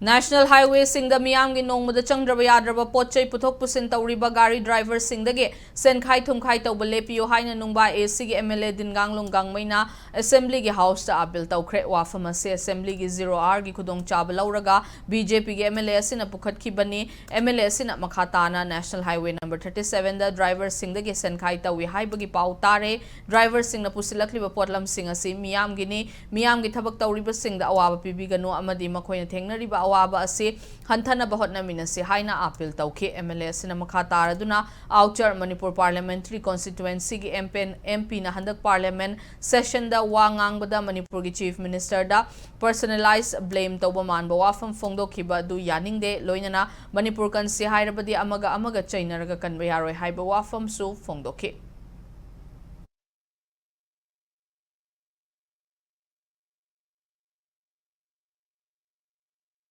National Highway Singda Miyamgi Nungba Changraba Yadraba Poche Putok Pusin Tauriba Gari Driver Singdage Senkai Tumkai Tauba Lepio Haina Nungba AC MLA Dinganglung Gangmaina Assembly Gi House ta Abil Taukre Wafamase Assembly Gi 0R Gi Kudong Chabalauraga BJP Gi MLA Sina Pukat Kibani MLA Sina Makhatana National Highway number 37 da Driver Singdage Senkai Tawi Haibagi Pautare Driver Singna Pusilakli Potlam Singasi Miyamgini Miyamgi Tabak Tauriba Singda Awaba Pibigano Amadi Makoina Tengnariba awaba ase hanthana bahotna minase haina appeal tauke MLA sina makha taraduna outer Manipur parliamentary constituency gi MP na handak parliament session da wa ngangbada Manipur gi chief minister da personalized blame tauba manba wafam phongdo khiba du yaningde loinana Manipur kan se hairabadi amaga chainaraga kanba yaroi haiba wafam su phongdoke